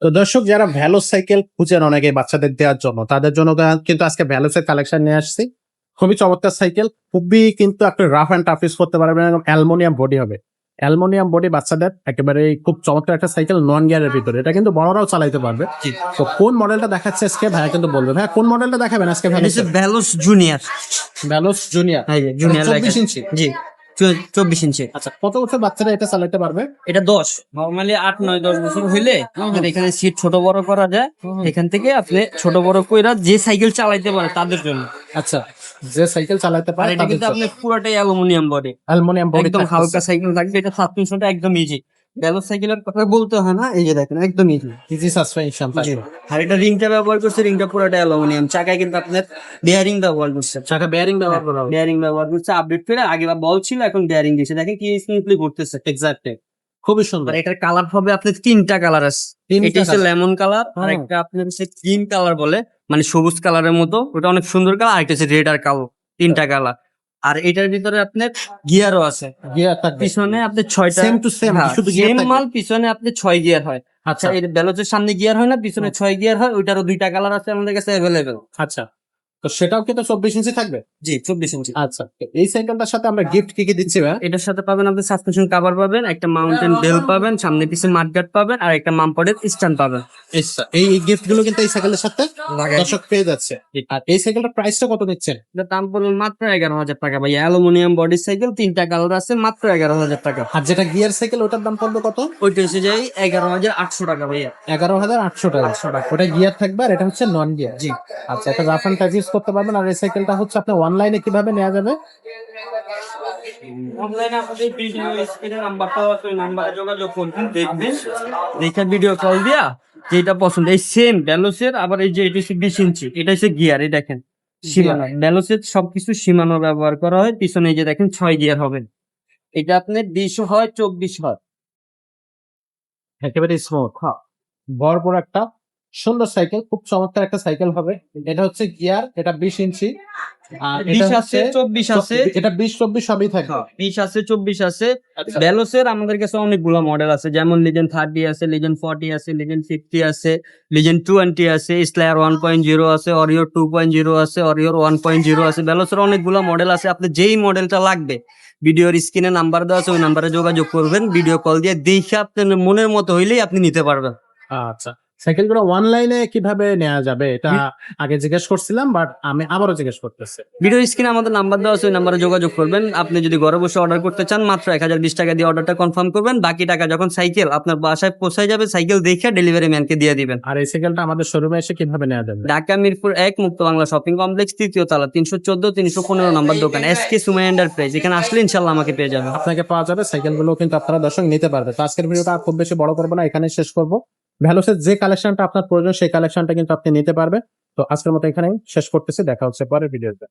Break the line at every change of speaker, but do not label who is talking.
তো দর্শক যারা ভ্যালোস সাইকেল খুঁজেন অনেকে বাচ্চাদের দেওয়ার জন্য তাদের জন্য কিন্তু আজকে ভ্যালোসের কালেকশন নিয়ে আসছি। খুবই চমৎকার সাইকেল, খুবই কিন্তু আপনি রাফ অ্যান্ড টাফ ইউজ করতে পারবেন এবং অ্যালুমিনিয়াম বডি হবে। অ্যালুমিনিয়াম বডি বাচ্চাদের একেবারে খুব চমৎকার একটা সাইকেল, নন গিয়ারের ভিতরে। এটা কিন্তু বড়রাও চালাইতে পারবে।
জি।
তো কোন মডেলটা দেখাচ্ছে আজকে ভাইয়া কিন্তু বলবে। ভাইয়া কোন মডেলটা দেখাবেন আজকে?
এটা হচ্ছে ভ্যালোস জুনিয়র।
ভ্যালোস জুনিয়র।
হ্যাঁ জুনিয়র
24 ইঞ্চি।
জি 24 ইঞ্চি।
আচ্ছা, কত বছর বাচ্চারা এটা চালাতে পারবে?
এটা 10 নরমালি 8 9 10 বছর হইলে আপনার এখানে সিট ছোট বড় করা যায়। এখান থেকে আপনি ছোট বড় কইরা যে সাইকেল চালাইতে পারে তাদের জন্য।
আচ্ছা, যে সাইকেল চালাতে
আর
পারে
এটা কিন্তু আপনি পুরোটাই অ্যালুমিনিয়াম বডি,
অ্যালুমিনিয়াম বডি,
একদম হালকা সাইকেল থাকবে। এটা সাসপেনশনটা একদম ইজি, ভ্যালোস সাইকেলের কথা বলতে হয় না। এই যে দেখেন একদম ইজি।
ইজি সাসপেনশন
জি।
থাকবে।
আর এটা রিংটা ব্যবহার করছে, রিংটা পুরোটা অ্যালুমিনিয়াম। চাকায় কিন্তু আপনার বেয়ারিং ব্যবহার করছে,
চাকা বেয়ারিং ব্যবহার করা হবে।
বেয়ারিং ব্যবহার করছে আপডেট করে। আগে বল ছিল, এখন বেয়ারিং দিয়েছে। দেখেন কি স্মুথলি ঘুরতেছে।
এক্স্যাক্টলি, খুবই সুন্দর।
আর এটার কালার হবে আপনার তিনটা কালার আছে।
তিনটা
এটা হচ্ছে
colour?
লেমন কালার, আর একটা আপনার হচ্ছে গ্রিন কালার বলে, মানে সবুজ কালারের মতো, ওটা অনেক সুন্দর কালার। আর একটা হচ্ছে রেড আর কালো, তিনটা কালার। আর এটার ভিতরে আপনার গিয়ারও আছে।
গিয়ার থাকবে
পিছনে আপনার 6টা,
সেম টু সেম, শুধু গিয়ার
সেম
থাকবে।
মাল। পিছনে আপনি 6 গিয়ার হয়।
আচ্ছা
আচ্ছা, এই ব্যালোজের সামনে গিয়ার হয় না, পিছনে 6 গিয়ার হয়। ওইটারও 2টা কালার আছে আমাদের কাছে অ্যাভেলেবেল।
আচ্ছা, তো সেটাও কিন্তু 24 ইঞ্চি থাকবে।
জি 24 ইঞ্চি।
আচ্ছা, তো এই সাইকেলটার সাথে আমরা গিফট কি কি দিচ্ছি ভাই?
এটার সাথে পাবেন আপনি সাসপেনশন কভার পাবেন, একটা মাউন্টেন বেল পাবেন, সামনে পিছনে মাডগার্ড পাবেন, আর একটা মামপডের স্ট্যান্ড পাবেন।
আচ্ছা, এই গিফট গুলো কিন্তু এই সাইকেলের সাথে
লাগাই
দর্শক পেয়ে যাচ্ছে। আর এই সাইকেলটার প্রাইসটা কত নিচ্ছেন?
এটার দাম পড়বে মাত্র 11,000 টাকা ভাই। অ্যালুমিনিয়াম বডি সাইকেল, তিনটা কালার আছে, মাত্র 11,000 টাকা।
আর যেটা গিয়ার সাইকেল ওটার দাম পড়বে কত?
ওইটা হচ্ছে যাই 11,800 টাকা ভাইয়া।
11,800 টাকা।
800 টাকা।
ওটা গিয়ার থাকবে আর এটা হচ্ছে নন গিয়ার।
জি।
আচ্ছা, এটা রাফ অ্যান্ড টাফ ইউজ করতে পারবেন। আর এই সাইকেলটা হচ্ছে আপনি অনলাইনে কিভাবে নেওয়া যাবে?
অনলাইনে আপনাদের ভিডিও স্ক্রিনে নাম্বারটা আছে, ওই নাম্বারে যোগাযোগ করবেন, দেখবেন। দেখে ভিডিও কল দিয়া যেটা পছন্দ, এই সেম ব্যালোসের। আবার এই যে এটা হচ্ছে 20 ইঞ্চি, এটা হচ্ছে গিয়ার। এই দেখেন সীমানো, ব্যালোসের সবকিছু সীমানো ব্যবহার করা হয়। পিছনে এই যে দেখেন 6 গিয়ার হবে। এটা আপনার 20 হয়, 24 হয়।
একেবারে স্মুথ, হ্যাঁ, বড় একটা সুন্দর সাইকেল, খুব চমৎকার একটা সাইকেল হবে। এটা হচ্ছে গিয়ার, এটা 20 ইঞ্চি। আর
20
এটা
আছে,
হচ্ছে
24 আছে।
এটা 20 24 সবই থাকবে।
20 আছে, 24 আছে।
আচ্ছা।
ভ্যালোসের আমাদের কাছে অনেকগুলো মডেল আছে, যেমন লিজেন্ড 30 আছে, লিজেন্ড 40 আছে, লিজেন্ড 50 আছে, লিজেন্ড 20 আছে, স্লায়ার 1.0 আছে, অরিওর 2.0 আছে, অরিওর 1.0 আছে। ভ্যালোসের অনেকগুলো মডেল আছে। আপনি যেই মডেলটা লাগবে ভিডিওর স্ক্রিনে নাম্বার দেওয়া আছে, ওই নাম্বারে যোগাযোগ করবেন। ভিডিও কল দিয়ে দেখে আপনার মনের মতো হইলেই আপনি নিতে পারবেন।
আচ্ছা, সাইকেলগুলো অনলাইনে কিভাবে নেওয়া যাবে এটা আগে জিজ্ঞেস করছিলাম, বাট আমি আবারও জিজ্ঞেস করতেছি।
ভিডিও স্ক্রিনে আমাদের নাম্বার দেওয়া আছে, ওই নাম্বারে যোগাযোগ করবেন। আপনি যদি ঘরে বসে অর্ডার করতে চান, মাত্র 1020 টাকা দিয়ে অর্ডারটা কনফার্ম করবেন। বাকি টাকা যখন সাইকেল আপনার বাসায় পৌঁছায় যাবে, সাইকেল দেখে ডেলিভারি ম্যানকে দিয়ে দিবেন।
আর এই সাইকেলটা আমাদের শোরুমে এসে কিভাবে নেওয়া যাবে?
ঢাকা মিরপুর 1 মুক্ত বাংলা শপিং কমপ্লেক্স, 3য় তলা, 314 315 নম্বর দোকান, এসকে সুমাই এন্টারপ্রাইজ। এখানে আসলে ইনশাল্লাহ আমাকে পেয়ে যাবেন।
আপনাকে পাওয়া যাবে। সাইকেলগুলো কিন্তু আপনারা দর্শক নিতে পারবে। তো আজকের ভিডিওটা আর খুব বেশি বড় করবো না, এখানে শেষ করবো। ভ্যালোসের যে কালেকশনটা আপনার প্রয়োজন সেই কালেকশনটা কিন্তু আপনি নিতে পারবে। তো আজকের মতো এখানেই শেষ করতেছি, দেখা হচ্ছে পরের ভিডিওতে।